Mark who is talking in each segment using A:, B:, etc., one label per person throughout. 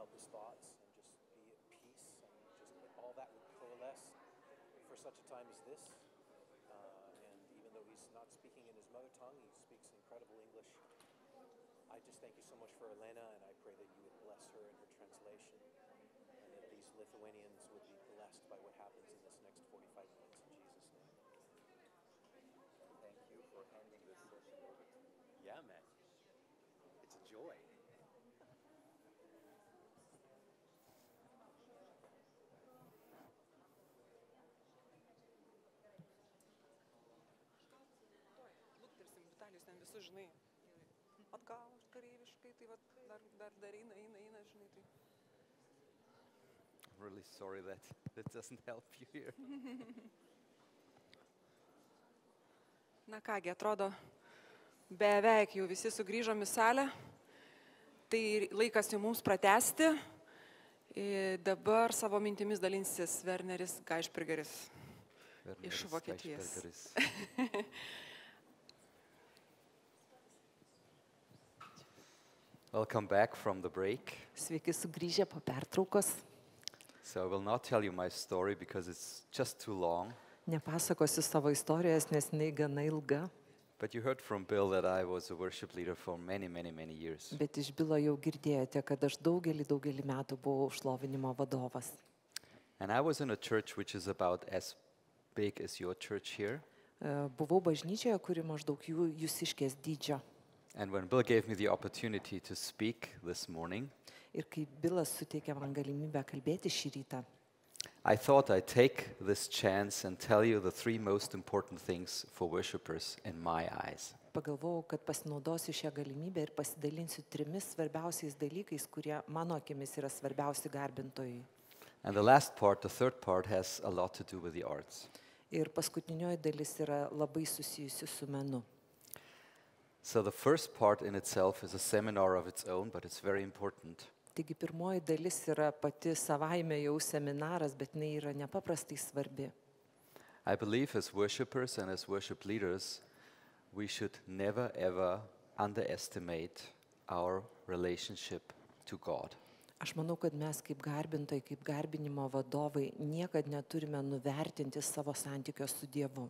A: help his thoughts and just be at peace, and just all that would coalesce for such a time as this. And even though he's not speaking in his mother tongue, he speaks incredible English. I just thank you so much for Elena, and I pray that you would bless her in her translation, and that these Lithuanians would be blessed by what happens in this next 45 minutes in Jesus' name.
B: Thank you for handing this session over to me.
C: Yeah, man. It's a joy.
D: Luktersim, Vitalijus ten visus, žinai, atgal, kareiviškai, tai vat dar eina, žinai, tai.
C: I'm really sorry that doesn't help you here.
D: Na kągi, atrodo, beveik jau visi sugrįžom į salę, tai laikas jau mums pratęsti. Dabar savo mintimis dalinsis Werneris Geischbergeris iš Vokietijos.
C: Welcome back from the break.
E: Sveiki sugrįžę po pertraukos.
C: So I will not tell you my story because it's just too long.
E: Nepasakosiu savo istorijos, nes jinai gana ilga.
C: But you heard from Bill that I was a worship leader for many years.
E: Bet iš Bilo jau girdėjote, kad aš daugelį metų buvau šlovinimo vadovas.
C: And I was in a church which is about as big as your church here.
E: Buvau bažnyčioje, kuri maždaug jūsiškės dydžio.
C: And when Bill gave me the opportunity to speak this morning,
E: Ir kai Bilas suteikė man galimybę kalbėti šį rytą,
C: I thought I'd take this chance and tell you the 3 most important things for worshipers in my eyes.
E: pagalvojau, kad pasinaudosiu šią galimybę ir pasidalinsiu 3 svarbiausiais dalykais, kurie mano akimis yra svarbiausi garbintojui.
C: And the last part, the third part, has a lot to do with the arts.
E: Ir paskutinioji dalis yra labai susijusi su menu.
C: So the first part in itself is a seminar of its own, but it's very important.
E: Taigi pirmoji dalis yra pati savaime jau seminaras, bet jinai yra nepaprastai svarbi.
C: I believe as worshipers and as worship leaders, we should never ever underestimate our relationship to God.
E: Aš manau, kad mes kaip garbintojai, kaip garbinimo vadovai niekad neturime nuvertinti savo santykio su Dievu.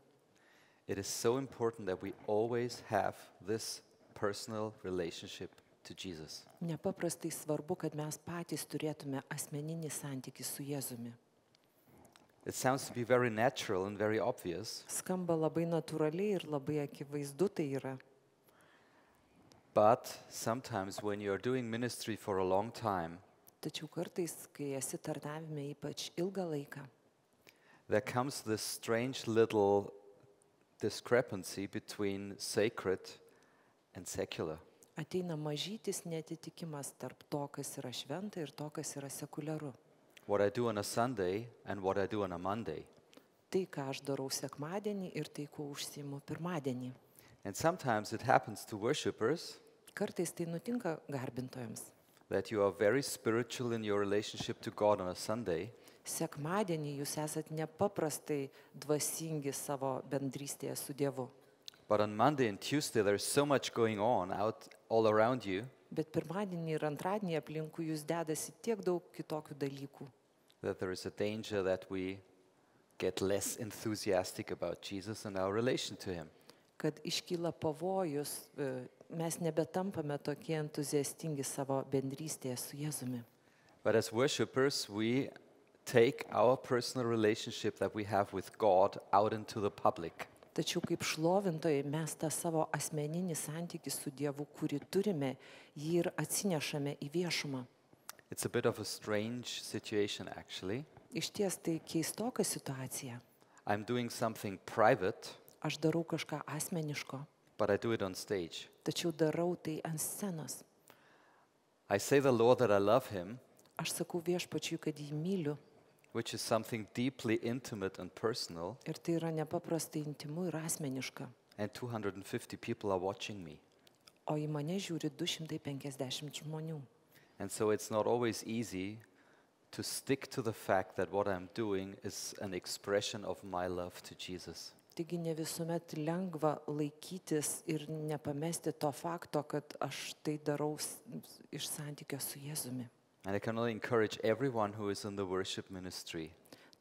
C: It is so important that we always have this personal relationship to Jesus.
E: Nepaprastai svarbu, kad mes patys turėtume asmeninį santykį su Jėzumi.
C: It sounds to be very natural and very obvious,
E: Skamba labai natūraliai ir labai akivaizdu tai yra.
C: but sometimes when you are doing ministry for a long time,
E: Tačiau kartais, kai esi tarnavime ypač ilgą laiką,
C: there comes this strange little discrepancy between sacred and secular.
E: ateina mažytis netitikimas tarp to, kas yra šventa ir to, kas yra sekuliaru.
C: What I do on a Sunday and what I do on a Monday.
E: Tai, ką aš darau sekmadienį ir tai, kuo užsiimu pirmadienį.
C: And sometimes it happens to worshipers
E: Kartais tai nutinka garbintojams.
C: that you are very spiritual in your relationship to God on a Sunday,
E: Sekmadienį jūs esat nepaprastai dvasingi savo bendrystėje su Dievu.
C: but on Monday and Tuesday there's so much going on out all around you
E: Bet pirmadienį ir antradienį aplinkui jūs dedasi tiek daug kitokių dalykų,
C: that there is a danger that we get less enthusiastic about Jesus and our relation to Him.
E: kad iškyla pavojus, mes nebetampame tokie entuziastingi savo bendrystėje su Jėzumi.
C: But as worshipers, we take our personal relationship that we have with God out into the public.
E: Tačiau kaip šlovintojai mes tą savo asmeninį santykį su Dievu, kurį turime, jį ir atsinešame į viešumą.
C: It's a bit of a strange situation, actually.
E: Iš ties tai keistoka situacija.
C: I'm doing something private,
E: Aš darau kažką asmeniško,
C: but I do it on stage.
E: tačiau darau tai ant scenos.
C: I say the Lord that I love Him,
E: Aš sakau Viešpačiui, kad jį myliu,
C: which is something deeply intimate and personal,
E: ir tai yra nepaprastai intimu ir asmeniška.
C: and 250 people are watching me.
E: O į mane žiūri 250 žmonių.
C: And so it's not always easy to stick to the fact that what I'm doing is an expression of my love to Jesus.
E: Taigi ne visuomet lengva laikytis ir nepamesti to fakto, kad aš tai darau iš santykio su Jėzumi.
C: And I can only encourage everyone who is in the worship ministry.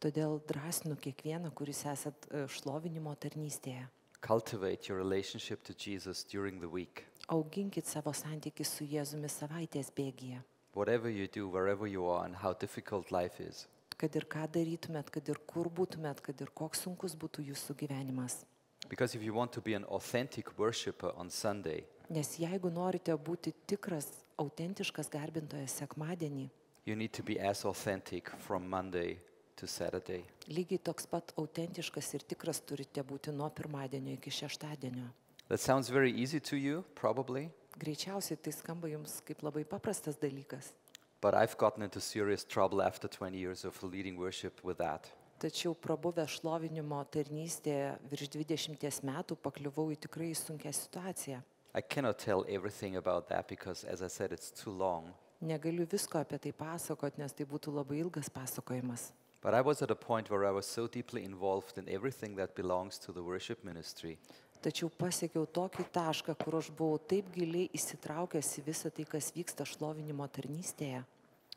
E: Todėl drąsinu kiekvieną, kuris esat šlovinimo tarnystėje.
C: Cultivate your relationship to Jesus during the week.
E: Auginkit savo santykį su Jėzumi savaitės bėgyje.
C: Whatever you do, wherever you are, and how difficult life is.
E: Kad ir ką darytumėt, kad ir kur būtumėt, kad ir koks sunkus būtų jūsų gyvenimas.
C: Because if you want to be an authentic worshipper on Sunday,
E: Nes jeigu norite būti tikras, autentiškas garbintojas sekmadienį,
C: you need to be as authentic from Monday to Saturday.
E: lygiai toks pat autentiškas ir tikras turite būti nuo pirmadienio iki šeštadienio.
C: That sounds very easy to you, probably,
E: Greičiausiai tai skamba jums kaip labai paprastas dalykas.
C: but I've gotten into serious trouble after 20 years of leading worship with that.
E: Tačiau prabuvę šlovinimo tarnystėje virš 20 metų pakliuvau į tikrai sunkią situaciją.
C: I cannot tell everything about that because, as I said, it's too long.
E: Negaliu visko apie tai pasakot, nes tai būtų labai ilgas pasakojimas.
C: But I was at a point where I was so deeply involved in everything that belongs to the worship ministry
E: Tačiau pasiekiau tokį tašką, kur aš buvau taip giliai įsitraukęs į visą tai, kas vyksta šlovinimo tarnystėje.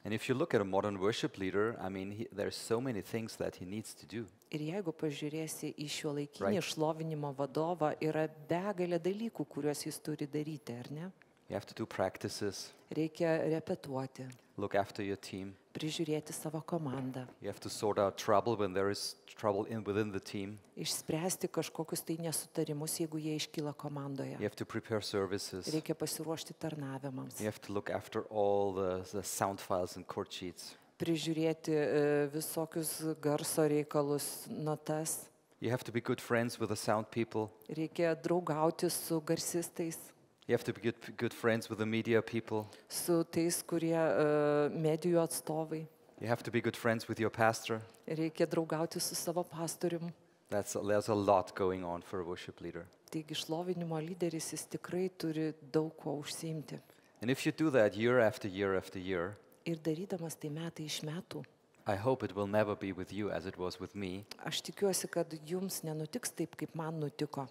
C: And if you look at a modern worship leader, I mean, there's so many things that he needs to do.
E: Ir jeigu pažiūrėsi į šiuolaikinį
C: Right.
E: šlovinimo vadovą, yra begalė dalykų, kuriuos jis turi daryti, ar ne?
C: You have to do practices,
E: Reikia repetuoti,
C: look after your team.
E: prižiūrėti savo komandą,
C: You have to sort out trouble when there is trouble within the team.
E: išspręsti kažkokius tai nesutarimus, jeigu jie iškyla komandoje.
C: You have to prepare services.
E: Reikia pasiruošti tarnavimams,
C: You have to look after all the sound files and chord sheets.
E: prižiūrėti visokius garso reikalus, notas.
C: You have to be good friends with the sound people.
E: Reikia draugauti su garsistais,
C: You have to be good friends with the media people.
E: su tais, kurie medijų atstovai.
C: You have to be good friends with your pastor.
E: Reikia draugauti su savo pastorium.
C: There's a lot going on for a worship leader.
E: Taigi šlovinimo lyderis jis tikrai turi daug ko užsiimti.
C: And if you do that year after year after year,
E: Ir darydamas tai metai iš metų,
C: I hope it will never be with you as it was with me,
E: aš tikiuosi, kad jums nenutiks taip, kaip man nutiko.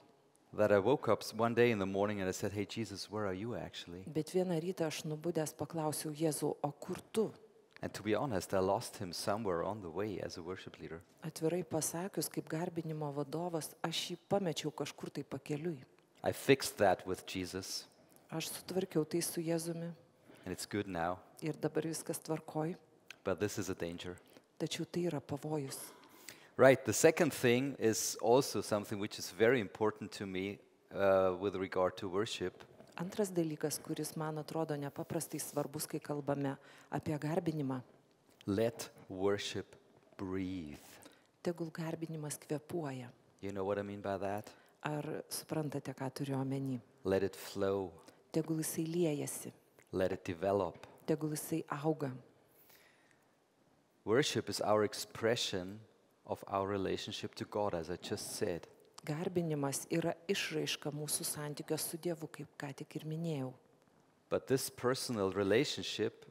C: that I woke up one day in the morning and I said, "Hey Jesus, where are you actually?"
E: Bet vieną rytą aš nubudęs paklausiau Jėzų, o kur tu?
C: And to be honest, I lost him somewhere on the way as a worship leader.
E: Atvirai pasakius, kaip garbinimo vadovas, aš jį pamečiau kažkur tai pakeliui.
C: I fixed that with Jesus,
E: Aš sutvarkiau tai su Jėzumi
C: and it's good now,
E: ir dabar viskas tvarkoj,
C: but this is a danger.
E: tačiau tai yra pavojus.
C: Right, the second thing is also something which is very important to me with regard to worship.
E: Antras dalykas, kuris man atrodo nepaprastai svarbus, kai kalbame apie garbinimą.
C: Let worship breathe.
E: Tegul garbinimas kvėpuoja.
C: You know what I mean by that?
E: Ar suprantate, ką turiu omeny?
C: Let it flow.
E: Tegul jisai liejasi,
C: Let it develop.
E: tegul jisai auga.
C: Worship is our expression of our relationship to God, as I just said.
E: Garbinimas yra išraiška mūsų santykio su Dievu, kaip ką tik ir minėjau.
C: But this personal relationship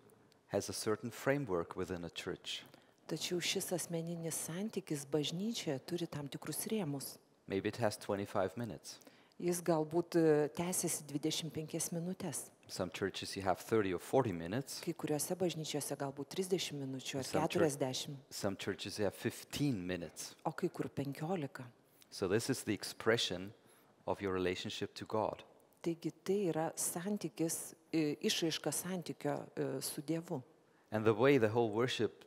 C: has a certain framework within a church.
E: Tačiau šis asmeninis santykis bažnyčioje turi tam tikrus rėmus.
C: Maybe it has 25 minutes.
E: Jis galbūt tęsiasi 25 minutės.
C: Some churches you have 30 or 40 minutes.
E: Kai kuriuose bažnyčiose galbūt 30 minučių ar
C: Some
E: 40,
C: Some churches you have 15 minutes.
E: o kai kur 15.
C: So this is the expression of your relationship to God.
E: Taigi tai yra santykis, išraiška santykio su Dievu.
C: And the way the whole worship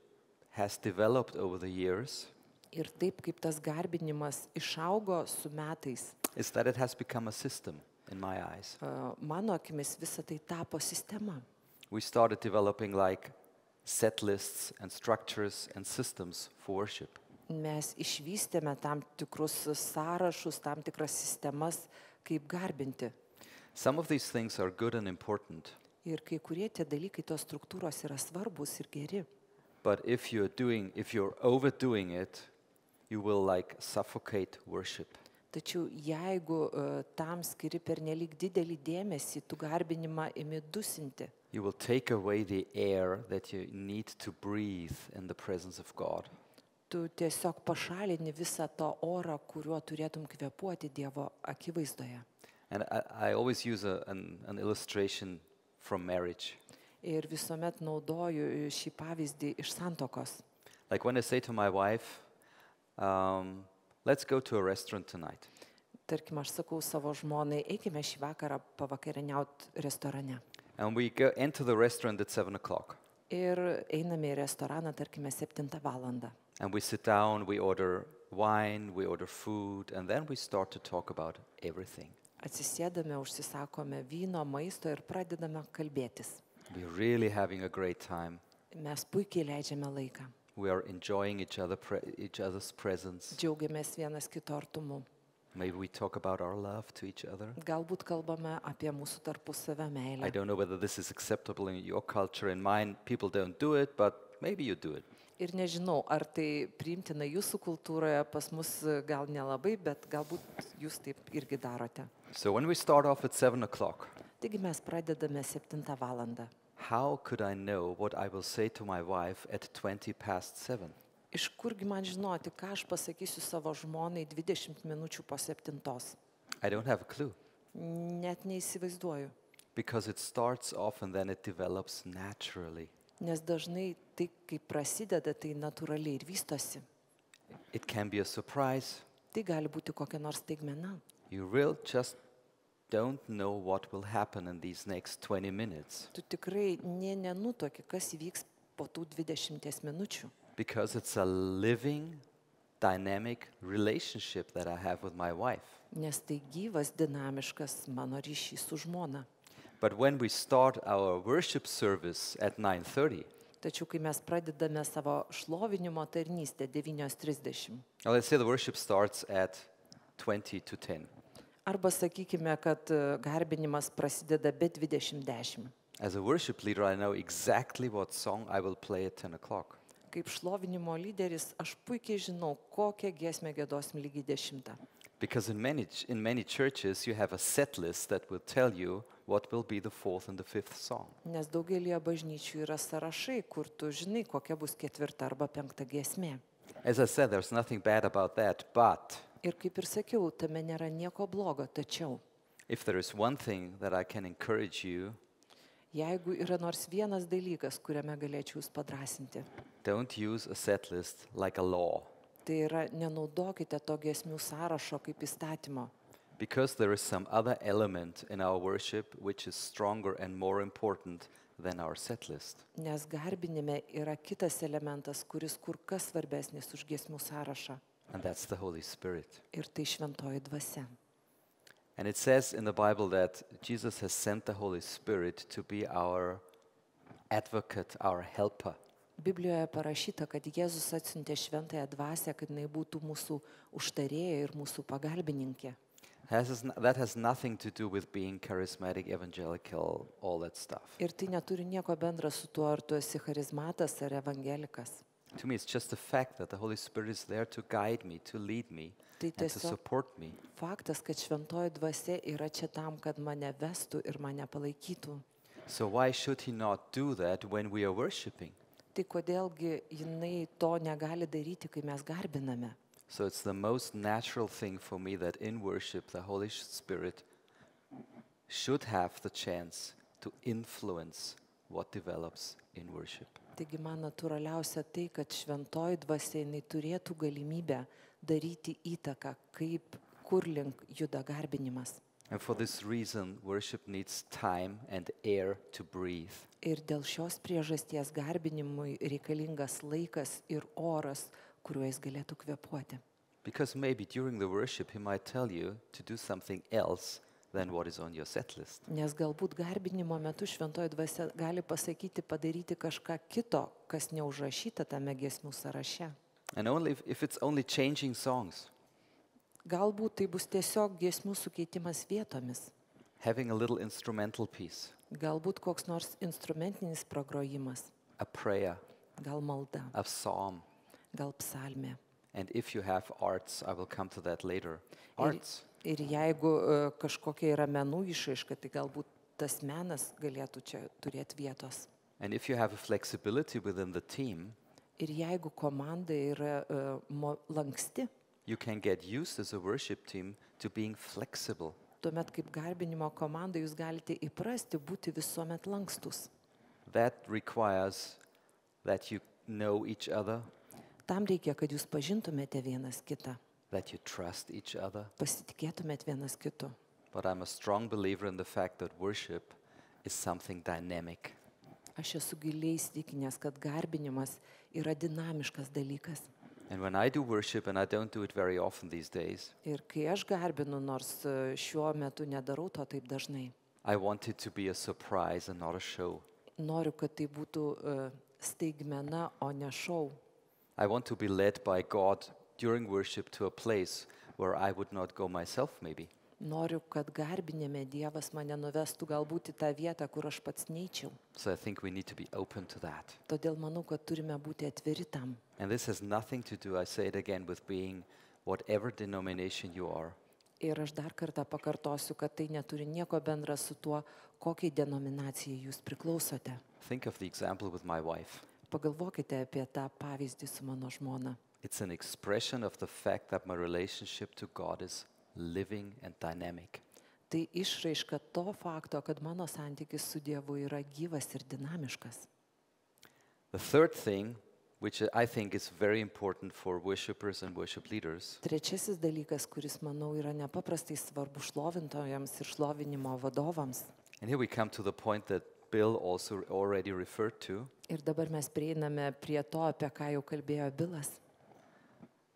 C: has developed over the years
E: Ir taip kaip tas garbinimas išaugo su metais,
C: is that it has become a system in my eyes.
E: mano akimis visa tai tapo sistema.
C: We started developing like set lists and structures and systems for worship.
E: Mes išvystėme tam tikrus sąrašus, tam tikras sistemas, kaip garbinti.
C: Some of these things are good and important,
E: Ir kai kurie tie dalykai, tos struktūros yra svarbus ir geri.
C: but if you're overdoing it, you will like suffocate worship.
E: Tačiau jeigu tam skiri pernelyg didelį dėmesį, tu garbinimą imi dusinti.
C: You will take away the air that you need to breathe in the presence of God.
E: Tu tiesiog pašalini visą tą orą, kuriuo turėtum kvėpuoti Dievo akivaizdoje.
C: And I always use an illustration from marriage.
E: Ir visuomet naudoju šį pavyzdį iš santuokos.
C: Like when I say to my wife, let's go to a restaurant tonight.
E: Tarkim, aš sakau savo žmonai, eikime šį vakarą pavakarieniauti restorane.
C: And we go into the restaurant at 7 o'clock.
E: Ir einame į restoraną, tarkime, 7 valandą.
C: And we sit down, we order wine, we order food, and then we start to talk about everything.
E: Atsisėdame, užsisakome vyno, maisto ir pradedame kalbėtis.
C: We're really having a great time.
E: Mes puikiai leidžiame laiką.
C: We are enjoying each other's presence.
E: Džiaugiamės vienas kito artumu.
C: Maybe we talk about our love to each other.
E: Galbūt kalbame apie mūsų tarpusavio
C: I
E: meilę.
C: don't know whether this is acceptable in your culture. In mine, people don't do it, but maybe you do it.
E: Ir nežinau, ar tai priimtina jūsų kultūroje, pas mus gal nelabai, bet galbūt jūs taip irgi darote.
C: So when we start off at 7 o'clock,
E: Taigi mes pradedame 7 valandą.
C: how could I know what I will say to my wife at 20 past 7?
E: Iš kurgi man žinoti, ką aš pasakysiu savo žmonai 20 minučių po 7?
C: I don't have a clue.
E: Net neįsivaizduoju.
C: Because it starts off and then it develops naturally.
E: Nes dažnai tai, kai prasideda, tai natūraliai ir vystosi.
C: It can be a surprise.
E: Tai gali būti kokia nors staigmena.
C: You will just don't know what will happen in these next 20 minutes.
E: Tu tikrai nenutuoki, kas įvyks po tų 20 minučių.
C: Because it's a living, dynamic relationship that I have with my wife.
E: Nes tai gyvas, dinamiškas mano ryšys su žmona.
C: But when we start our worship service at 9:30,
E: Tačiau, kai mes pradedame savo šlovinimo tarnystę 9:30,
C: let's say the worship starts at 20 to 10.
E: arba sakykime, kad garbinimas prasideda be 20:10.
C: As a worship leader, I know exactly what song I will play at 10 o'clock.
E: Kaip šlovinimo lyderis, aš puikiai žinau, kokią giesmę giedosim lygiai 10.
C: Because in many churches, you have a set list that will tell you what will be the 4th and the 5th song.
E: Nes daugelį bažnyčių yra sąrašai, kur tu žinai, kokia bus 4 arba 5 giesmė.
C: As I said, there's nothing bad about that, but
E: Ir kaip ir sakiau, tame nėra nieko blogo, tačiau
C: if there is one thing that I can encourage you,
E: jeigu yra nors vienas dalykas, kuriame galėčiau jūs padrasinti,
C: don't use a set list like a law.
E: tai yra nenaudokite to giesmių sąrašo kaip įstatymo.
C: Because there is some other element in our worship which is stronger and more important than our set list.
E: Nes garbinime yra kitas elementas, kuris kur kas svarbesnis už giesmių sąrašą.
C: And that's the Holy Spirit.
E: Ir tai šventoji dvasia.
C: And it says in the Bible that Jesus has sent the Holy Spirit to be our advocate, our helper.
E: Biblijoje parašyta, kad Jėzus atsiuntė šventąją dvasią, kad jinai būtų mūsų užtarėja ir mūsų pagalbininkė.
C: That has nothing to do with being charismatic, evangelical, all that stuff.
E: Ir tai neturi nieko bendra su tuo, ar tu esi charizmatas ar evangelikas.
C: To me, it's just the fact that the Holy Spirit is there to guide me, to lead me,
E: Tai
C: and to
E: tiesiog
C: support me.
E: faktas, kad šventoji dvasia yra čia tam, kad mane vestų ir mane palaikytų.
C: So why should he not do that when we are worshiping?
E: Tai kodėlgi jinai to negali daryti, kai mes garbiname?
C: So it's the most natural thing for me that in worship the Holy Spirit should have the chance to influence what develops in worship.
E: Taigi man natūraliausia tai, kad šventoji dvasia jinai turėtų galimybę daryti įtaką, kaip kur link juda garbinimas.
C: And for this reason, worship needs time and air to breathe.
E: Ir dėl šios priežasties garbinimui reikalingas laikas ir oras, kuriuo jis galėtų kvėpuoti.
C: Because maybe during the worship he might tell you to do something else than what is on your set list.
E: Nes galbūt garbinimo metu šventoji dvasia gali pasakyti padaryti kažką kito, kas neužrašyta tame giesmių sąraše.
C: And only if it's only changing songs,
E: Galbūt tai bus tiesiog giesmių sukeitimas vietomis.
C: having a little instrumental piece,
E: Galbūt koks nors instrumentinis pragrojimas.
C: a prayer,
E: Gal malda,
C: a psalm.
E: gal psalmė.
C: And if you have arts, I will come to that later. Arts.
E: Ir jeigu kažkokia yra menų išraiška, tai galbūt tas menas galėtų čia turėti vietos.
C: And if you have a flexibility within the team,
E: Ir jeigu komanda yra lanksti,
C: you can get used as a worship team to being flexible.
E: tuomet kaip garbinimo komanda jūs galite įprasti būti visuomet lankstus.
C: that requires that you know each other,
E: Tam reikia, kad jūs pažintumėte vienas kitą,
C: that you trust each other.
E: pasitikėtumėte vienas kitu.
C: But I'm a strong believer in the fact that worship is something dynamic.
E: Aš esu giliai įsitikinęs, kad garbinimas yra dinamiškas dalykas.
C: And when I do worship, and I don't do it very often these days,
E: Ir kai aš garbinu, nors šiuo metu nedarau to taip dažnai,
C: I want it to be a surprise and not a show.
E: noriu, kad tai būtų staigmena, o ne šou.
C: I want to be led by God during worship to a place where I would not go myself, maybe.
E: Noriu, kad garbinėme Dievas mane nuvestų galbūt į tą vietą, kur aš pats neičiau.
C: So I think we need to be open to that.
E: Todėl manau, kad turime būti atviri tam.
C: And this has nothing to do, I say it again, with being whatever denomination you are.
E: Ir aš dar kartą pakartosiu, kad tai neturi nieko bendra su tuo, kokiai denominacijai jūs priklausote.
C: Think of the example with my wife.
E: Pagalvokite apie tą pavyzdį su mano žmona.
C: It's an expression of the fact that my relationship to God is living and dynamic.
E: Tai išraiška to fakto, kad mano santykis su Dievu yra gyvas ir dinamiškas.
C: The third thing, which I think is very important for worshipers and worship leaders,
E: Trečiasis dalykas, kuris, manau, yra nepaprastai svarbu šlovintojams ir šlovinimo vadovams.
C: and here we come to the point that Bill also already referred to,
E: Ir dabar mes prieiname prie to, apie ką jau kalbėjo Bilas.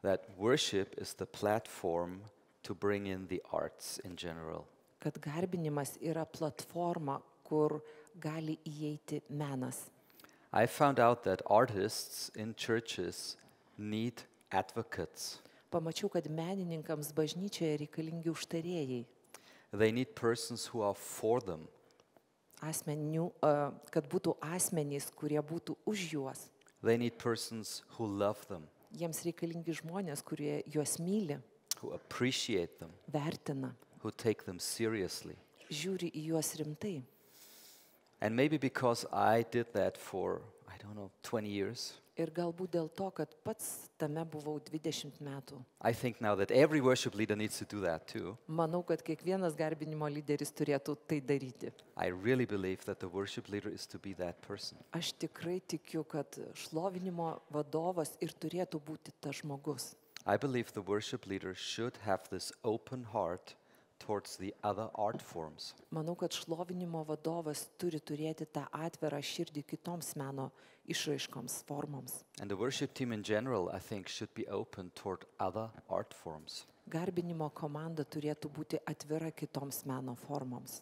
C: that worship is the platform to bring in the arts in general.
E: Kad garbinimas yra platforma, kur gali įeiti menas.
C: I found out that artists in churches need advocates.
E: Pamačiau, kad menininkams bažnyčioje reikalingi užtarėjai.
C: They need persons who are for them.
E: Kad būtų asmenys, kurie būtų už juos.
C: They need persons who love them,
E: Jiems reikalingi žmonės, kurie juos myli,
C: who appreciate them,
E: vertina,
C: who take them seriously.
E: žiūri į juos rimtai.
C: And maybe because I did that for, 20 years,
E: Ir galbūt dėl to, kad pats tame buvau 20 metų.
C: I think now that every worship leader needs to do that too.
E: Manau, kad kiekvienas garbinimo lyderis turėtų tai daryti.
C: I really believe that the worship leader is to be that person.
E: Aš tikrai tikiu, kad šlovinimo vadovas ir turėtų būti tas žmogus.
C: I believe the worship leader should have this open heart towards the other art forms.
E: Manau, kad šlovinimo vadovas turi turėti tą atvirą širdį kitoms meno išraiškoms, formoms.
C: And the worship team in general, I think, should be open toward other art forms.
E: Garbinimo komanda turėtų būti atvira kitoms meno formoms.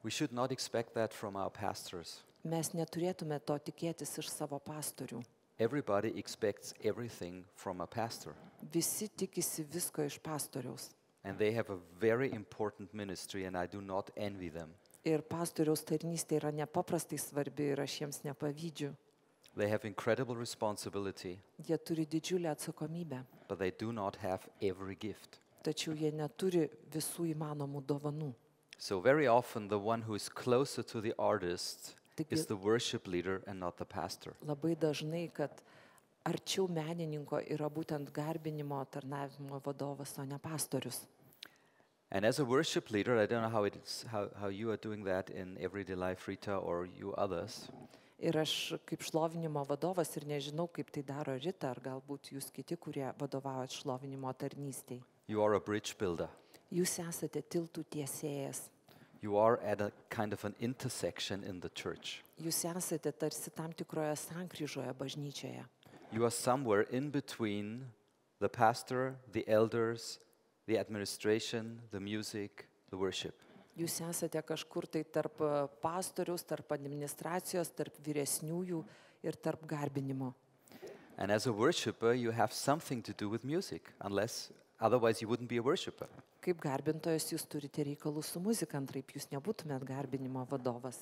C: We should not expect that from our pastors.
E: Mes neturėtume to tikėtis iš savo pastorių.
C: Everybody expects everything from a pastor.
E: Visi tikisi visko iš pastoriaus.
C: And they have a very important ministry, and I do not envy them.
E: Ir pastoriaus tarnystė yra nepaprastai svarbi ir aš jiems nepavydžiu.
C: They have incredible responsibility,
E: Jie turi didžiulę atsakomybę,
C: but they do not have every gift.
E: tačiau jie neturi visų įmanomų dovanų.
C: So very often the one who is closer to the artist
E: Taigi-
C: is the worship leader and not the pastor.
E: Labai dažnai, kad arčiau menininko yra būtent garbinimo tarnavimo vadovas, o ne pastorius.
C: And as a worship leader, I don't know how you are doing that in everyday life, Rita, or you others.
E: Ir aš kaip šlovinimo vadovas ir nežinau, kaip tai daro Rita, ar galbūt jūs kiti, kurie vadovaujat šlovinimo tarnystei.
C: You are a bridge builder.
E: Jūs esate tiltų tiesėjas.
C: You are at a kind of an intersection in the church.
E: Jūs esate tarsi tam tikroje sankryžoje bažnyčioje.
C: You are somewhere in between the pastor, the elders, the administration, the music, the worship.
E: Jūs esate kažkur tai tarp pastoriaus, tarp administracijos, tarp vyresniųjų ir tarp garbinimo.
C: And as a worshipper, you have something to do with music, otherwise you wouldn't be a worshipper.
E: Kaip garbintojas jūs turite reikalų su muzika, antraip jūs nebūtumėt garbinimo vadovas.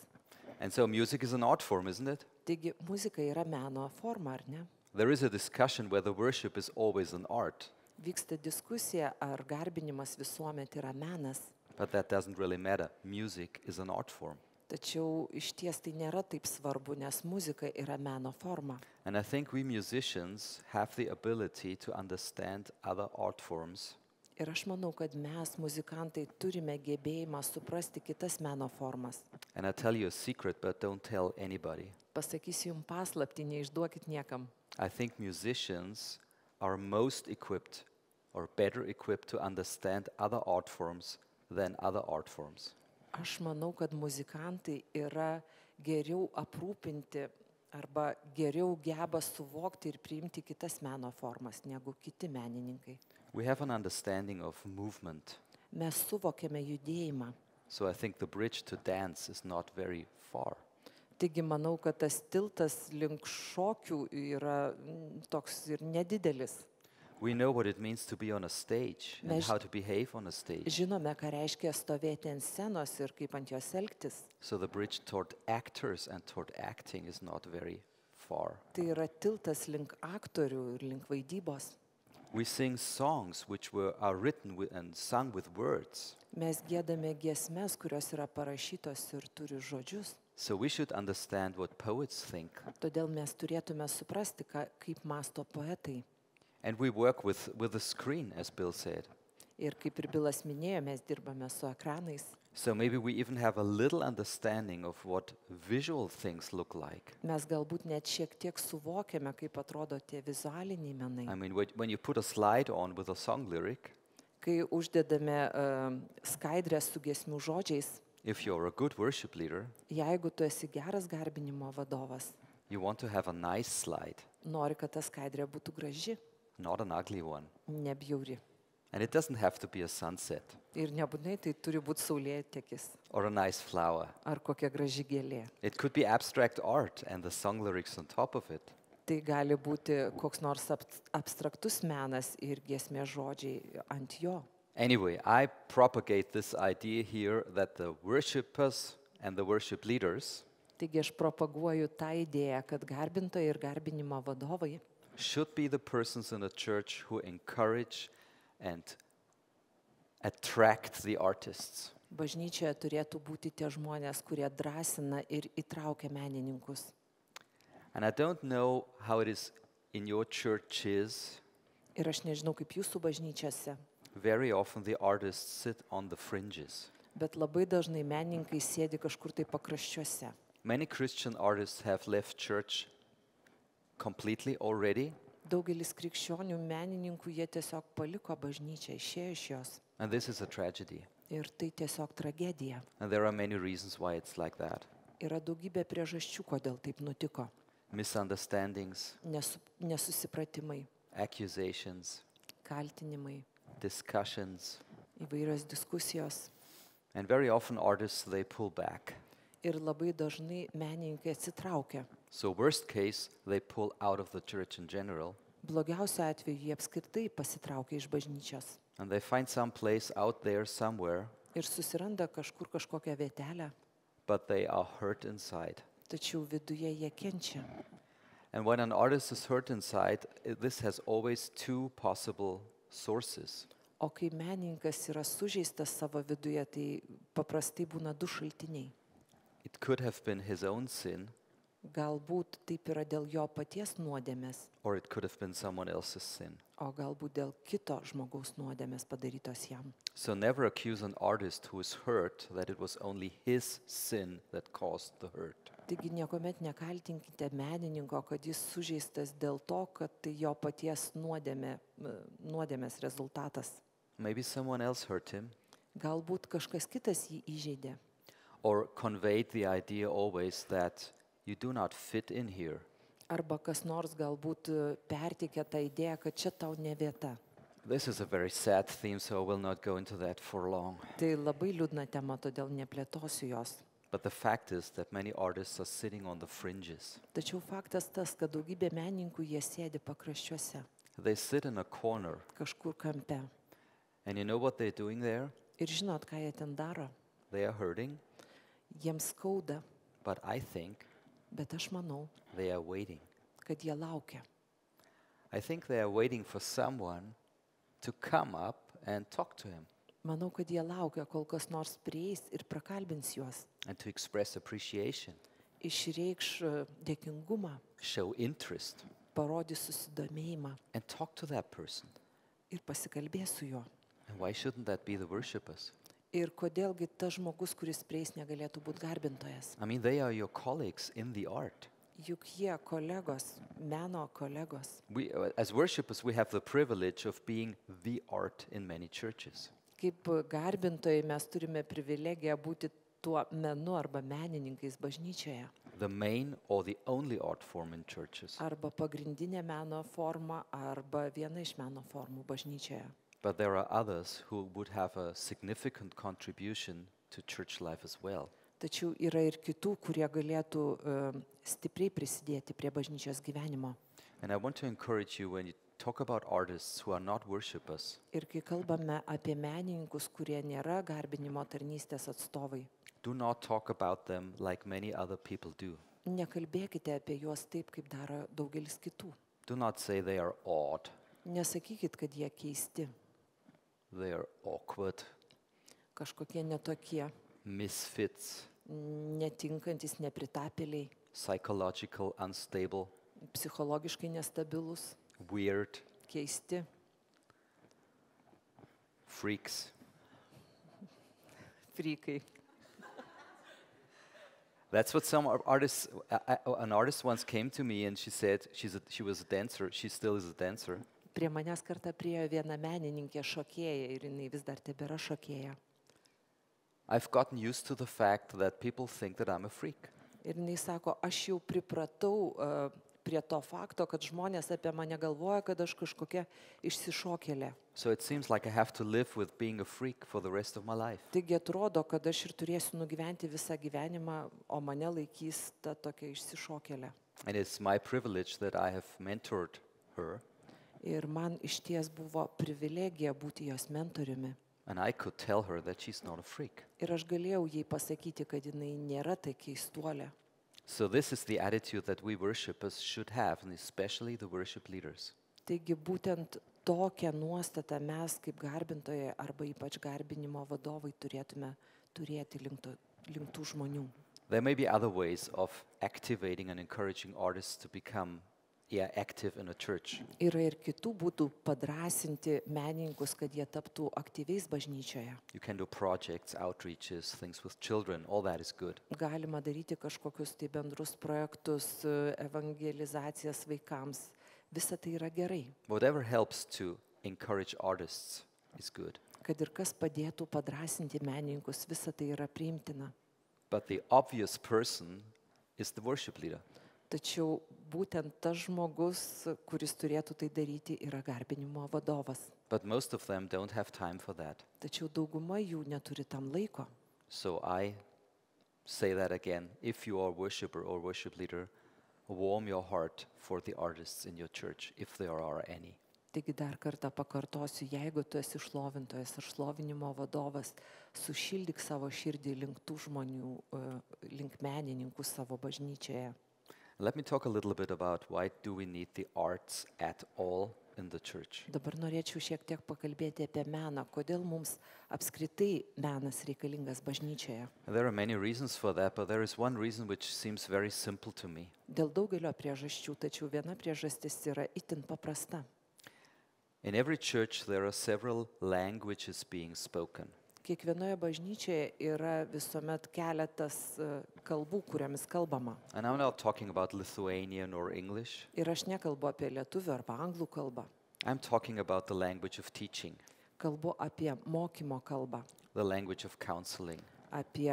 C: And so music is an art form, isn't it?
E: Taigi muzika yra meno forma, ar ne?
C: There is a discussion whether worship is always an art,
E: Vyksta diskusija, ar garbinimas visuomet yra menas,
C: but that doesn't really matter. Music is an art form.
E: tačiau iš ties tai nėra taip svarbu, nes muzika yra meno forma.
C: And I think we musicians have the ability to understand other art forms
E: Ir aš manau, kad mes, muzikantai, turime gebėjimą suprasti kitas meno formas.
C: And I tell you a secret, but don't tell anybody.
E: Pasakysiu jums paslaptį, neišduokit niekam.
C: I think musicians are most equipped or better equipped to understand other art forms than other art forms.
E: Aš manau, kad muzikantai yra geriau aprūpinti arba geriau geba suvokti ir priimti kitas meno formas negu kiti menininkai.
C: We have an understanding of movement,
E: Mes suvokiame judėjimą.
C: so I think the bridge to dance is not very far.
E: Taigi manau, kad tas tiltas link šokių yra toks ir nedidelis.
C: We know what it means to be on a stage and
E: Mes-
C: how to behave on a stage.
E: Žinome, ką reiškia stovėti ant scenos ir kaip ant jos elgtis.
C: So the bridge toward actors and toward acting is not very far.
E: Tai yra tiltas link aktorių ir link vaidybos.
C: We sing songs which are written and sung with words.
E: Mes giedame giesmes, kurios yra parašytos ir turi žodžius.
C: So we should understand what poets think.
E: Todėl mes turėtume suprasti, kaip mąsto poetai.
C: And we work with the screen, as Bill said.
E: Ir kaip ir Bilas minėjo, mes dirbame su ekranais.
C: So maybe we even have a little understanding of what visual things look like.
E: Mes galbūt net šiek tiek suvokiame, kaip atrodo tie vizualiniai menai.
C: I mean, when you put a slide on with a song lyric,
E: Kai uždedame skaidrę su giesmių žodžiais,
C: if you're a good worship leader,
E: jeigu tu esi geras garbinimo vadovas,
C: you want to have a nice slide,
E: nori, kad ta skaidrė būtų graži,
C: not an ugly one.
E: nebjauri.
C: And it doesn't have to be a sunset
E: Ir nebūtinai tai turi būti saulėtekis
C: or a nice flower.
E: ar kokia graži gėlė.
C: It could be abstract art and the song lyrics on top of it.
E: Tai gali būti koks nors abstraktus menas ir giesmės žodžiai ant jo.
C: Anyway, I propagate this idea here that the worshipers and the worship leaders
E: Taigi aš propaguoju tą idėją, kad garbintojai ir garbinimo vadovai
C: should be the persons in the church who encourage and attract the artists.
E: bažnyčioje turėtų būti tie žmonės, kurie drąsina ir įtraukia menininkus.
C: And I don't know how it is in your churches.
E: Ir aš nežinau, kaip jūsų bažnyčiose,
C: Very often the artists sit on the fringes.
E: bet labai dažnai menininkai sėdi kažkur tai pakraščiuose.
C: Many Christian artists have left church completely already,
E: Daugelis krikščionių menininkų jie tiesiog paliko bažnyčią, išėjo iš jos.
C: and this is a tragedy.
E: Ir tai tiesiog tragedija.
C: And there are many reasons why it's like that.
E: Yra daugybė priežasčių, kodėl taip nutiko.
C: Misunderstandings,
E: Nesusipratimai,
C: accusations,
E: kaltinimai,
C: discussions,
E: įvairios diskusijos.
C: and very often artists, they pull back.
E: Ir labai dažnai menininkai atsitraukia.
C: So worst case, they pull out of the church in general,
E: Blogiausiu atveju jie apskritai pasitraukia iš bažnyčios
C: and they find some place out there somewhere,
E: ir susiranda kažkur kažkokią vietelę,
C: but they are hurt inside.
E: tačiau viduje jie kenčia.
C: And when an artist is hurt inside, this has always two possible sources.
E: O kai menininkas yra sužeistas savo viduje, tai paprastai būna du šaltiniai.
C: It could have been his own sin,
E: Galbūt taip yra dėl jo paties nuodėmės,
C: or it could have been someone else's sin.
E: o galbūt dėl kito žmogaus nuodėmės padarytos jam.
C: So never accuse an artist who is hurt that it was only his sin that caused the hurt.
E: Taigi niekuomet nekaltinkite menininko, kad jis sužeistas dėl to, kad tai jo paties nuodėmės rezultatas.
C: Maybe someone else hurt him,
E: Galbūt kažkas kitas jį įžeidė.
C: or conveyed the idea always that you do not fit in here.
E: Arba kas nors galbūt pertikė tą idėją, kad čia tau ne vieta.
C: This is a very sad theme, so I will not go into that for long.
E: Tai labai liūdna tema, todėl neplėtosiu jos.
C: But the fact is that many artists are sitting on the fringes.
E: Tačiau faktas tas, kad daugybė menininkų jie sėdi pakraščiuose,
C: They sit in a corner,
E: kažkur kampe.
C: and you know what they're doing there?
E: Ir žinot, ką jie ten daro?
C: They are hurting,
E: Jiems skauda,
C: but I think
E: bet aš manau,
C: they are waiting.
E: kad jie laukia.
C: I think they are waiting for someone to come up and talk to him
E: Manau, kad jie laukia, kol kas nors prieis ir prakalbins juos.
C: and to express appreciation,
E: Išreikš dėkingumą,
C: show interest,
E: parodys susidomėjimą
C: and talk to that person.
E: ir pasikalbės su juo.
C: And why shouldn't that be the worshipers?
E: Ir kodėlgi tas žmogus, kuris prieis, negalėtų būti garbintojas?
C: I mean, they are your colleagues in the art.
E: Juk jie kolegos, meno kolegos.
C: We, as worshipers, we have the privilege of being the art in many churches.
E: Kaip garbintojai mes turime privilegiją būti tuo menu arba menininkais bažnyčioje.
C: The main or the only art form in churches.
E: Arba pagrindinė meno forma, arba viena iš meno formų bažnyčioje.
C: But there are others who would have a significant contribution to church life as well.
E: Tačiau yra ir kitų, kurie galėtų stipriai prisidėti prie bažnyčios gyvenimo.
C: And I want to encourage you when you talk about artists who are not worshipers,
E: Ir kai kalbame apie menininkus, kurie nėra garbinimo tarnystės atstovai,
C: do not talk about them like many other people do.
E: nekalbėkite apie juos taip, kaip daro daugelis kitų.
C: Do not say they are odd,
E: Nesakykit, kad jie keisti,
C: they are awkward,
E: kažkokie netokie,
C: misfits,
E: netinkantis, nepritapėliai,
C: psychological, unstable,
E: psichologiškai nestabilus,
C: weird,
E: keisti,
C: freaks.
E: frikai.
C: That's what some artists, an artist once came to me and she said she was a dancer, she still is a dancer.
E: Prie manęs kartą priėjo viena menininkė šokėja ir jinai vis dar tebėra šokėja.
C: I've gotten used to the fact that people think that I'm a freak.
E: Ir jinai sako, aš jau pripratau prie to fakto, kad žmonės apie mane galvoja, kad aš kažkokia išsišokėlė.
C: So it seems like I have to live with being a freak for the rest of my life.
E: Taigi atrodo, kad aš ir turėsiu nugyventi visą gyvenimą, o mane laikys ta tokia išsišokėlė.
C: And it's my privilege that I have mentored her.
E: Ir man išties buvo privilegija būti jos mentoriumi.
C: And I could tell her that she's not a freak.
E: Ir aš galėjau jai pasakyti, kad jinai nėra tai keistuolė.
C: So this is the attitude that we worshipers should have, and especially the worship leaders.
E: Taigi būtent tokią nuostatą mes kaip garbintojai arba ypač garbinimo vadovai turėtume turėti link tų žmonių.
C: There may be other ways of activating and encouraging artists to become active in a church.
E: Yra ir kitų būdų padrasinti menininkus, kad jie taptų aktyviais bažnyčioje.
C: You can do projects, outreaches, things with children, all that is good.
E: Galima daryti kažkokius tai bendrus projektus, evangelizacijas vaikams. Visa tai yra gerai.
C: Whatever helps to encourage artists is good.
E: Kad ir kas padėtų padrasinti menininkus, visa tai yra priimtina.
C: But the obvious person is the worship leader.
E: Tačiau būtent tas žmogus, kuris turėtų tai daryti, yra garbinimo vadovas.
C: But most of them don't have time for that.
E: Tačiau dauguma jų neturi tam laiko.
C: So I say that again. If you are a worshiper or worship leader, warm your heart for the artists in your church, if there are any.
E: Taigi dar kartą pakartosiu, jeigu tu esi šlovintojas ar šlovinimo vadovas, sušildyk savo širdį link tų žmonių, link menininkų savo bažnyčioje.
C: Let me talk a little bit about why do we need the arts at all in the church.
E: Dabar norėčiau šiek tiek pakalbėti apie meną. Kodėl mums apskritai menas reikalingas bažnyčioje?
C: There are many reasons for that, but there is one reason which seems very simple to me.
E: Dėl daugelio priežasčių, tačiau viena priežastis yra itin paprasta.
C: In every church there are several languages being spoken.
E: Kiekvienoje bažnyčioje yra visuomet keletas kalbų, kuriomis kalbama.
C: And I'm not talking about Lithuanian or English.
E: Ir aš nekalbu apie lietuvių arba anglų kalbą.
C: I'm talking about the language of teaching,
E: Kalbu apie mokymo kalbą,
C: the language of counseling,
E: apie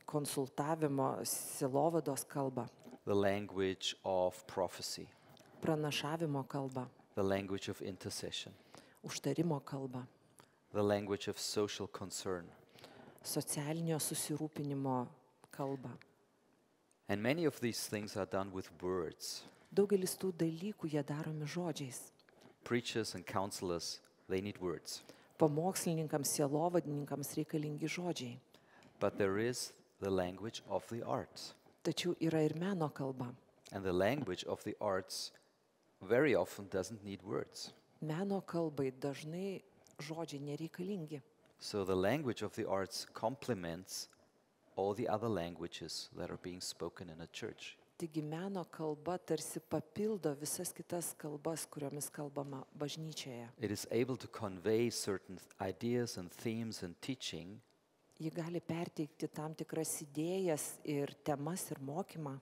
E: konsultavimo sielovados kalbą,
C: the language of prophecy,
E: pranašavimo kalbą,
C: the language of intercession,
E: užtarimo kalbą,
C: the language of social concern.
E: socialinio susirūpinimo kalbą.
C: And many of these things are done with words.
E: Daugelis tų dalykų jie daromi žodžiais.
C: Preachers and counselors, they need words.
E: Pamokslininkams, sielovadininkams reikalingi žodžiai.
C: But there is the language of the arts.
E: Tačiau yra ir meno kalba.
C: And the language of the arts very often doesn't need words.
E: Meno kalbai dažnai žodžiai nereikalingi.
C: So the language of the arts complements all the other languages that are being spoken in a church.
E: Taigi meno kalba tarsi papildo visas kitas kalbas, kuriomis kalbama bažnyčioje.
C: It is able to convey certain ideas and themes and teaching
E: Ji gali perteikti tam tikras idėjas ir temas ir mokymą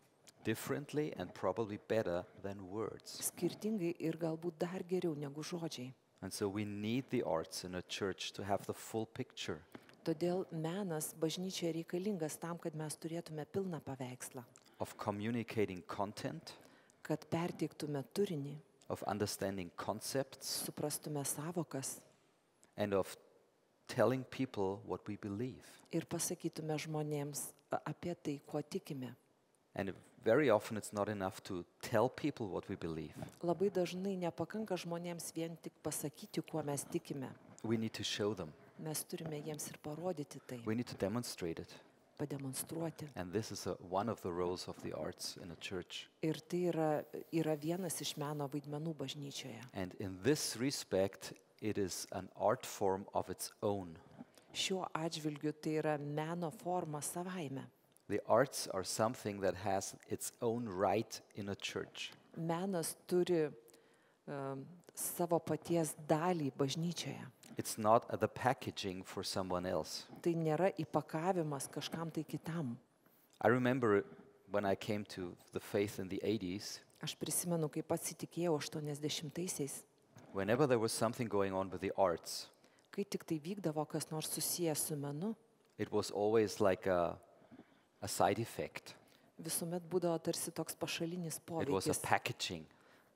C: differently and probably better than words.
E: skirtingai ir galbūt dar geriau negu žodžiai.
C: And so we need the arts in a church to have the full picture
E: Todėl menas bažnyčioje reikalingas tam, kad mes turėtume pilną paveikslą,
C: of communicating content,
E: kad perteiktume turinį,
C: of understanding concepts,
E: suprastume savokas
C: and of telling people what we believe.
E: ir pasakytume žmonėms apie tai, kuo tikime.
C: And very often it's not enough to tell people what we believe.
E: Labai dažnai nepakanka žmonėms vien tik pasakyti, kuo mes tikime.
C: We need to show them.
E: Mes turime jiems ir parodyti tai,
C: We need to demonstrate it.
E: pademonstruoti.
C: And this is one of the roles of the arts in a church.
E: Ir tai yra vienas iš meno vaidmenų bažnyčioje.
C: And in this respect, it is an art form of its own.
E: Šiuo atžvilgiu tai yra meno forma savaime.
C: The arts are something that has its own right in a church.
E: Menas turi savo paties dalį bažnyčioje.
C: It's not the packaging for someone else.
E: Tai nėra įpakavimas kažkam tai kitam.
C: I remember when I came to the faith in the 80s,
E: Aš prisimenu, kai pats įtikėjau 80-aisiais,
C: whenever there was something going on with the arts,
E: kai tik tai vykdavo kas nors susijęs su menu,
C: it was always like a side effect.
E: visuomet būdavo tarsi toks pašalinis
C: It was a
E: poveikis.
C: packaging.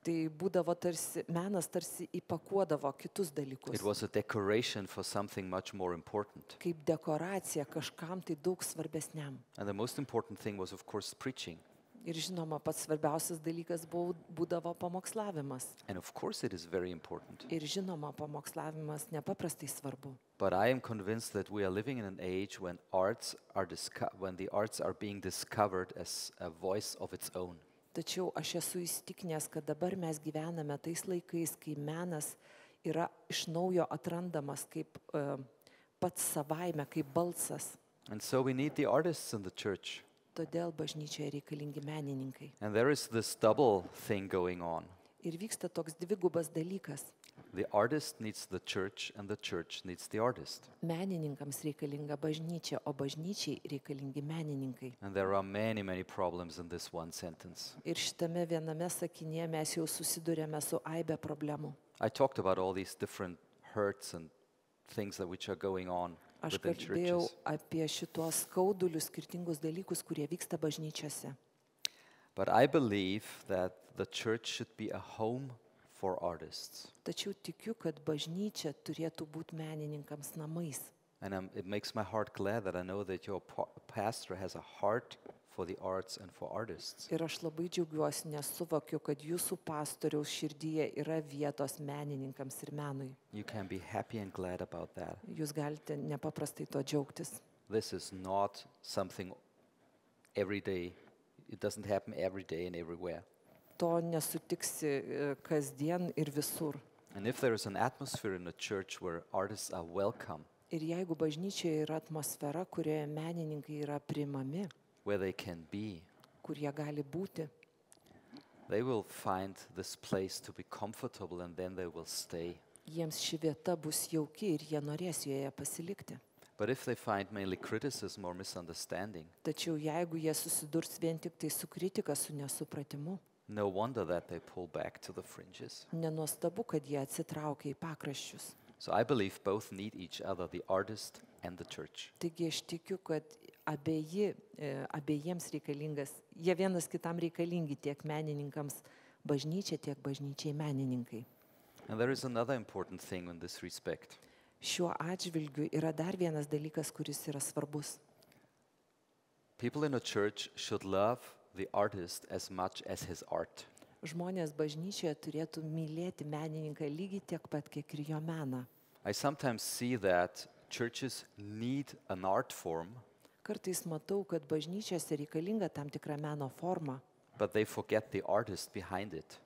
E: Tai būdavo tarsi, menas tarsi įpakuodavo kitus dalykus.
C: It was a decoration for something much more important.
E: Kaip dekoracija kažkam tai daug svarbesniam.
C: And the most important thing was, of course, preaching.
E: Ir žinoma, pats svarbiausias dalykas būdavo pamokslavimas.
C: And of course it is very important.
E: Ir žinoma, pamokslavimas nepaprastai svarbu.
C: But I am convinced that we are living in an age when when the arts are being discovered as a voice of its own.
E: Tačiau aš esu įsitikinęs, kad dabar mes gyvename tais laikais, kai menas yra iš naujo atrandamas kaip pats savaime, kaip balsas.
C: And so we need the artists in the church.
E: Todėl bažnyčioje reikalingi menininkai.
C: And there is this double thing going on.
E: Ir vyksta toks dvigubas dalykas.
C: The artist needs the church and the church needs the artist.
E: Menininkams reikalinga bažnyčia, o bažnyčiai reikalingi menininkai.
C: And there are many, many problems in this one sentence.
E: Ir šitame viename sakinėje mes jau susidurėme su aibe problemų.
C: I talked about all these different hurts and things which are going on
E: Aš
C: within
E: kalbėjau
C: churches.
E: apie šitos skaudulius, skirtingus dalykus, kurie vyksta bažnyčiose.
C: But I believe that the church should be a home for artists.
E: Tačiau tikiu, kad bažnyčia turėtų būti menininkams namais.
C: And it makes my heart glad that I know that your pastor has a heart for the arts and for artists.
E: Ir aš labai džiaugiuosi, nes suvokiu, kad jūsų pastoriaus širdyje yra vietos menininkams ir menui.
C: You can be happy and glad about that.
E: Jūs galite nepaprastai to džiaugtis.
C: This is not something every day. It doesn't happen every day and everywhere.
E: To nesutiksi kasdien ir visur.
C: And if there is an atmosphere in a church where artists are welcome,
E: Ir jeigu bažnyčioje yra atmosfera, kurioje menininkai yra priimami,
C: where they can be,
E: kur jie gali būti,
C: they will find this place to be comfortable and then they will stay.
E: jiems ši vieta bus jauki ir jie norės joje pasilikti.
C: But if they find mainly criticism or misunderstanding,
E: Tačiau jeigu jie susidurs vien tik tai su kritika, su nesupratimu,
C: no wonder that they pull back to the fringes.
E: nenuostabu, kad jie atsitraukia į pakraščius.
C: So I believe both need each other, the artist and the church.
E: Taigi aš tikiu, kad abiejiems reikalingas, jie vienas kitam reikalingi tiek menininkams bažnyčia, tiek bažnyčiai menininkai.
C: And there is another important thing in this respect.
E: Šiuo atžvilgiu yra dar vienas dalykas, kuris yra svarbus.
C: People in a church should love the artist as much as his art.
E: Žmonės bažnyčioje turėtų mylėti menininką lygiai tiek pat, kiek ir jo meną.
C: I sometimes see that churches need an art form,
E: Kartais matau, kad bažnyčiose reikalinga tam tikra meno forma,
C: but they forget the artist behind it.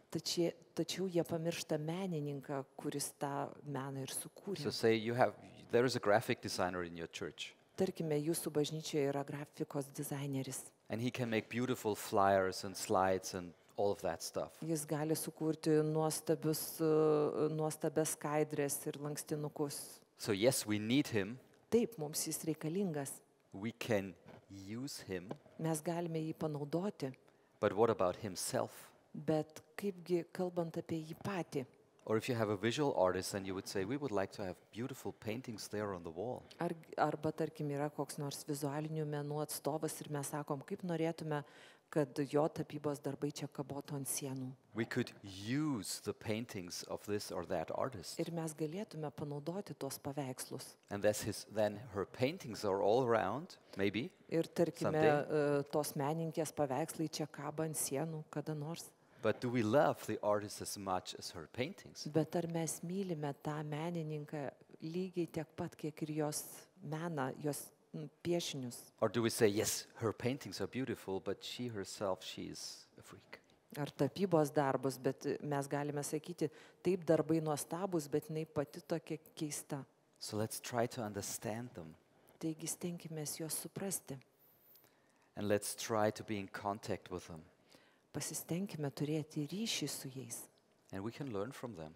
E: tačiau jie pamiršta menininką, kuris tą meną ir
C: So
E: sukūrė.
C: say there is a graphic designer in your church.
E: Tarkime, jūsų bažnyčioje yra grafikos dizaineris.
C: And he can make beautiful flyers and slides and all of that stuff.
E: Jis gali sukurti nuostabias skaidrės ir lankstinukus.
C: So yes, we need him.
E: Taip, mums jis reikalingas.
C: We can use him.
E: Mes galime jį panaudoti,
C: But what about himself?
E: bet kaipgi kalbant apie jį patį.
C: Or if you have a visual artist and you would say, we would like to have beautiful paintings there on the wall.
E: Arba tarkim yra koks nors vizualinių menų atstovas ir mes sakom, kaip norėtume, kad jo tapybos darbai čia kabotų ant sienų.
C: We could use the paintings of this or that artist.
E: Ir mes galėtume panaudoti tuos paveikslus.
C: And then her paintings are all around, maybe.
E: Ir tarkime,
C: Someday.
E: tos menininkės paveikslai čia kaba ant sienų kada nors.
C: But do we love the artist as much as her paintings?
E: Bet ar mes mylime tą menininką lygiai tiek pat, kiek ir jos meną, jos piešinius?
C: Or do we say, yes, her paintings are beautiful, but she herself, she's a freak?
E: Ar tapybos darbus, bet mes galime sakyti, taip darbai nuostabus, bet jinai pati tokia keista.
C: So let's try to understand them.
E: Taigi stenkimės juos suprasti.
C: And let's try to be in contact with them.
E: Pasistenkime turėti ryšį su jais.
C: And we can learn from them.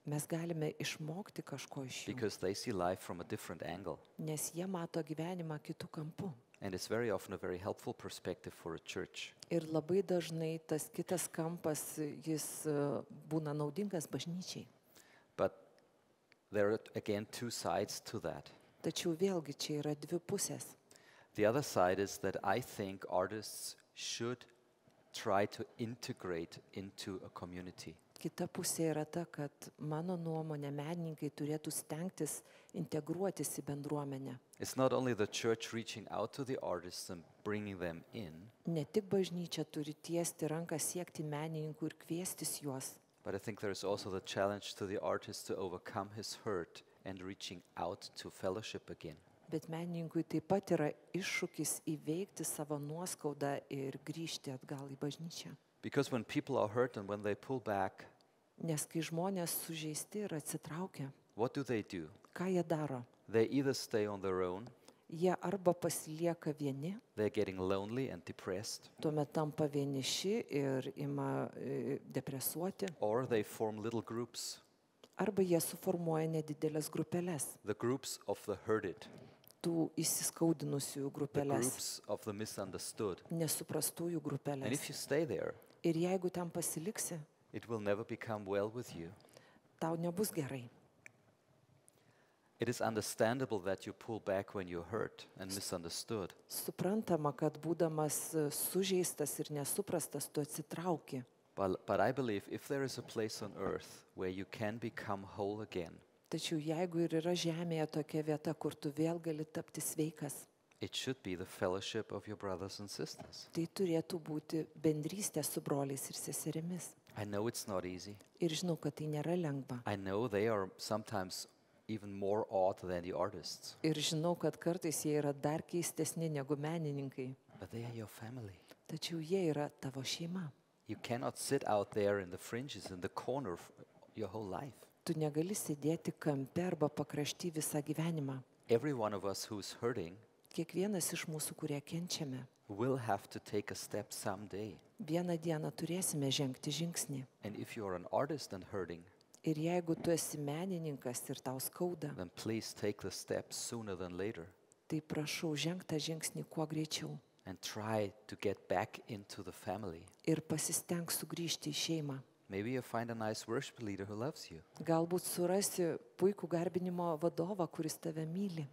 E: Mes galime išmokti kažko iš jų,
C: Because they see life from a different angle.
E: nes jie mato gyvenimą kitų kampų.
C: And it's very often a very helpful perspective for a church.
E: Ir labai dažnai tas kitas kampas, jis būna naudingas bažnyčiai.
C: But there are, again, two sides to that.
E: Tačiau vėlgi čia yra dvi pusės.
C: The other side is that I think artists should try to integrate into a community.
E: Kita pusė yra ta, kad mano nuomonė menininkai turėtų stengtis integruotis į bendruomenę.
C: It's not only the church reaching out to the artists and bringing them in,
E: Ne tik bažnyčia turi tiesti ranką siekti menininkų ir kviestis juos,
C: but I think there's also the challenge to the artist to overcome his hurt and reaching out to fellowship again.
E: bet menininkui taip pat yra iššūkis įveikti savo nuoskaudą ir grįžti atgal į bažnyčią.
C: Because when people are hurt and when they pull back,
E: Nes kai žmonės sužeisti ir atsitraukia,
C: what do?
E: ką jie daro?
C: They either stay on their own,
E: Jie arba pasilieka vieni,
C: they're getting lonely and depressed,
E: tuomet tampa vieniši ir ima depresuoti,
C: or they form little groups,
E: arba jie suformuoja nedidelės grupelės,
C: the groups of the hurted,
E: tų įsiskaudinusių
C: the
E: grupelės,
C: groups of the misunderstood.
E: nesuprastųjų
C: And
E: grupelės.
C: if you stay there,
E: Ir jeigu ten pasiliksi,
C: it will never become well with you.
E: tau nebus gerai.
C: It is understandable that you pull back when you're hurt and misunderstood.
E: Suprantama, kad būdamas sužeistas ir nesuprastas, tu atsitrauki.
C: But I believe if there is a place on earth where you can become whole again,
E: Tačiau jeigu ir yra žemėje tokia vieta, kur tu vėl gali tapti sveikas,
C: it should be the fellowship of your brothers and sisters.
E: tai turėtų būti bendrystė su broliais ir seserimis.
C: I know it's not easy.
E: Ir žinau, kad tai nėra lengva.
C: I know they are sometimes even more odd than the artists,
E: Ir žinau, kad kartais jie yra dar keistesni negu menininkai.
C: but they are your family.
E: Tačiau jie yra tavo šeima.
C: You cannot sit out there in the fringes, in the corner your whole life.
E: Tu negali sėdėti kampe arba pakrašty visą gyvenimą.
C: Every one of us who's hurting
E: Kiekvienas iš mūsų, kurie kenčiame,
C: will have to take a step someday.
E: vieną dieną turėsime žengti žingsnį.
C: And if you're an artist and hurting,
E: Ir jeigu tu esi menininkas ir tau skauda,
C: then please take the step sooner than later
E: tai prašau žengt tą žingsnį kuo greičiau.
C: and try to get back into the family.
E: Ir pasistenk sugrįžti į šeimą.
C: Maybe you find a nice worship leader who loves you.
E: Galbūt surasi puikų garbinimo vadovą, kuris tave myli.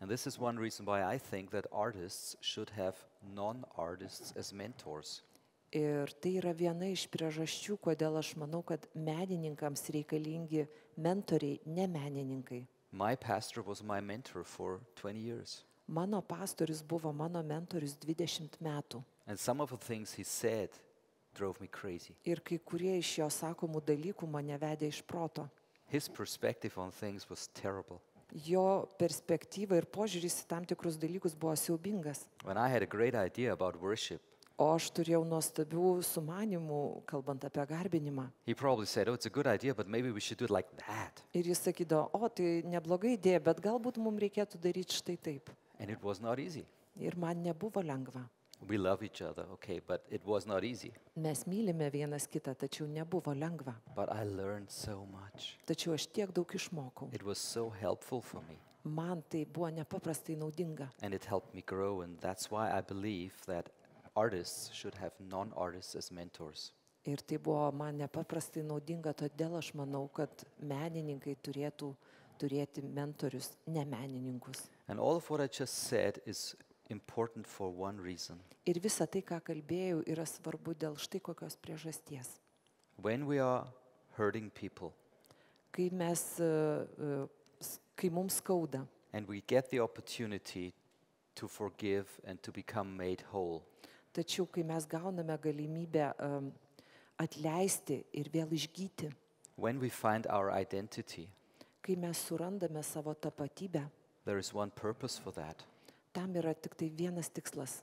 C: And this is one reason why I think that artists should have non-artists as mentors.
E: Ir tai yra viena iš priežasčių, kodėl aš manau, kad menininkams reikalingi mentoriai, ne menininkai.
C: My pastor was my mentor for 20 years.
E: Mano pastorius buvo mano mentorius 20 metų.
C: And some of the things he said drove me crazy.
E: Ir kai kurie iš jo sakomų dalykų mane vedė iš proto.
C: His perspective on things was terrible.
E: Jo perspektyva ir požiūris į tam tikrus dalykus buvo siaubingas.
C: When I had a great idea about worship,
E: O aš turėjau nuostabių sumanimų, kalbant apie garbinimą.
C: he probably said, oh, it's a good idea, but maybe we should do it like that.
E: Ir jis sakydavo, o tai nebloga idėja, bet galbūt mums reikėtų daryti štai taip.
C: And it was not easy.
E: Ir man nebuvo lengva.
C: We love each other, okay, but it was not easy.
E: Mes mylime vienas kitą, tačiau nebuvo lengva.
C: But I learned so much.
E: Tačiau aš tiek daug išmokau.
C: It was so helpful for me.
E: Man tai buvo nepaprastai naudinga.
C: And it helped me grow, and that's why I believe that artists should have non-artists as mentors.
E: Ir tai buvo man nepaprastai naudinga, todėl aš manau, kad menininkai turėtų turėti mentorius, ne menininkus.
C: And all of what I just said is important for one reason.
E: Ir visa tai, ką kalbėjau, yra svarbu dėl štai kokios priežasties.
C: When we are hurting people
E: Kai mums skauda
C: and we get the opportunity to forgive and to become made whole,
E: tačiau kai mes gauname galimybę atleisti ir vėl išgyti,
C: when we find our identity,
E: kai mes surandame savo tapatybę,
C: there is one purpose for that.
E: tam yra tik tai vienas tikslas.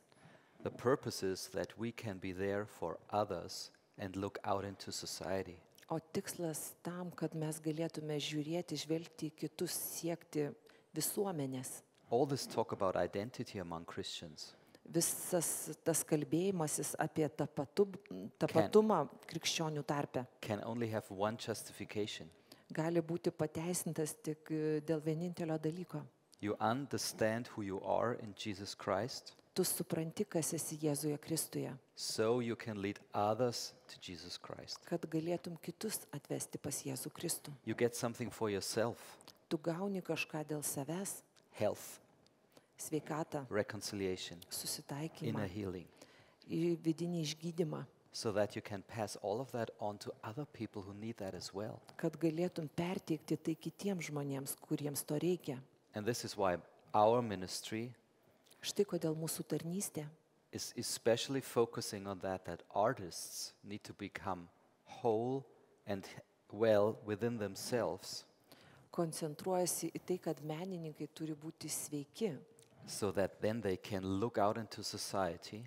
C: The purpose is that we can be there for others and look out into society.
E: O tikslas tam, kad mes galėtume žiūrėti, žvelgti į kitus, siekti visuomenės.
C: All this talk about identity among Christians
E: Visas tas kalbėjimasis apie tapatumą krikščionių tarpe
C: can only have one justification.
E: gali būti pateisintas tik dėl vienintelio dalyko.
C: You understand who you are in Jesus Christ,
E: Tu supranti, kas esi Jėzuje Kristuje,
C: so you can lead others to Jesus Christ.
E: kad galėtum kitus atvesti pas Jėzų Kristų.
C: You get something for yourself,
E: Tu gauni kažką dėl savęs,
C: health,
E: sveikatą,
C: reconciliation, inner
E: susitaikymą,
C: healing,
E: vidinį išgydymą,
C: so that you can pass all of that on to other people who need that as well.
E: kad galėtum perteikti tai kitiems žmonėms, kuriems to reikia.
C: And this is why our ministry
E: Štai kodėl mūsų tarnystė
C: is especially focusing on that artists need to become whole and well within themselves,
E: koncentruojasi į tai, kad menininkai turi būti sveiki
C: so that then they can look out into society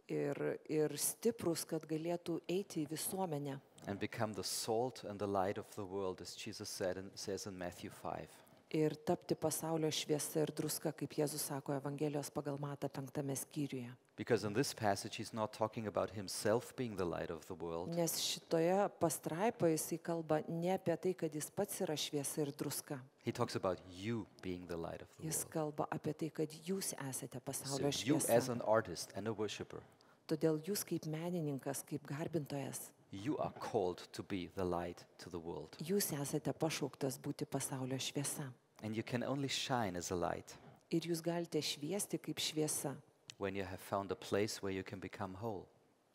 E: ir stiprus, kad galėtų eiti į visuomenę
C: and become the salt and the light of the world, as Jesus says in Matthew 5.
E: ir tapti pasaulio šviesa ir druska, kaip Jėzus sako Evangelijos pagal Matą 5 skyriuje.
C: Because in this passage he's not talking about himself being the light of the world,
E: Nes šitoje pastraipoje jisai kalba ne apie tai, kad jis pats yra šviesa ir druska.
C: he talks about you being the light of the
E: Jis
C: world.
E: kalba apie tai, kad jūs esate
C: So
E: pasaulio
C: you as
E: šviesa.
C: an artist and a worshipper,
E: Todėl jūs kaip menininkas, kaip garbintojas,
C: you are called to be the light to the world.
E: jūs esate pašauktas būti pasaulio šviesa.
C: And you can only shine as a light
E: Ir jūs galite šviesti kaip šviesa,
C: when you have found a place where you can become whole.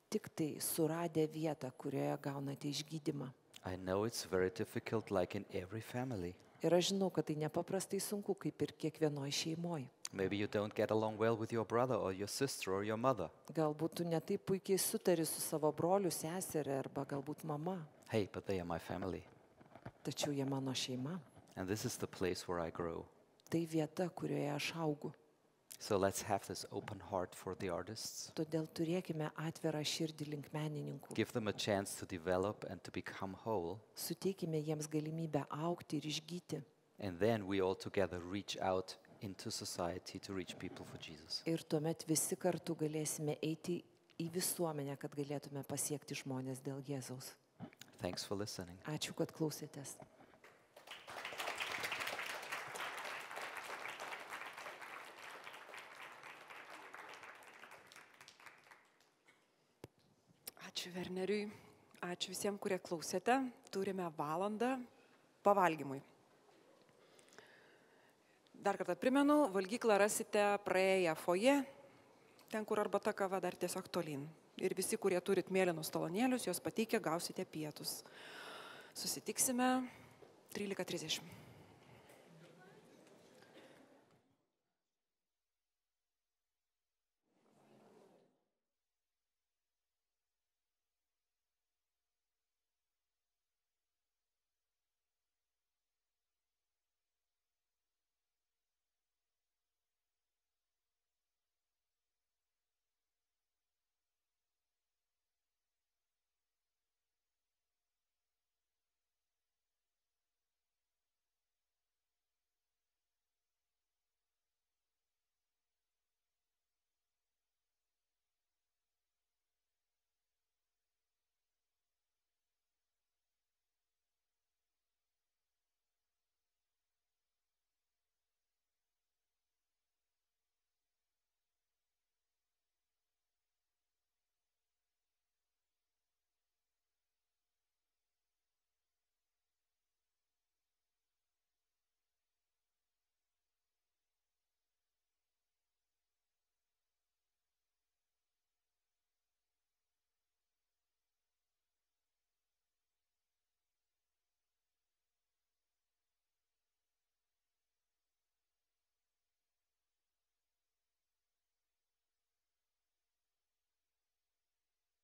E: tik tai suradę vietą, kurioje gaunate išgydymą.
C: I know it's very difficult, like in every family.
E: Ir aš žinau, kad tai nepaprastai sunku, kaip ir kiekvienoje šeimoje.
C: Maybe you don't get along well with your brother or your sister or your mother.
E: Galbūt tu netaip puikiai sutari su savo broliu, seserė arba galbūt mama,
C: Hey, but they are my family.
E: tačiau jie mano šeima.
C: And this is the place where I grow.
E: Tai vieta, kurioje aš augu.
C: So let's have this open heart for the artists.
E: Todėl turėkime atvirą širdį link menininkų.
C: Give them a chance to develop and to become whole.
E: Suteikime jiems galimybę augti ir išgyti.
C: And then we all together reach out into society to reach people for Jesus.
E: Ir tuomet visi kartu galėsime eiti į visuomenę, kad galėtume pasiekti žmonės dėl Jėzaus.
C: Thanks for listening.
E: Ačiū, kad klausėtės.
D: Ačiū Werneriui, ačiū visiems, kurie klausėte. Turime valandą pavalgymui. Dar kartą primenu, valgyklą rasite praėję foje, ten kur arbata kava dar tiesiog tolyn. Ir visi, kurie turit mėlynus talonėlius, juos pateikę, gausite pietus. Susitiksime 13:30.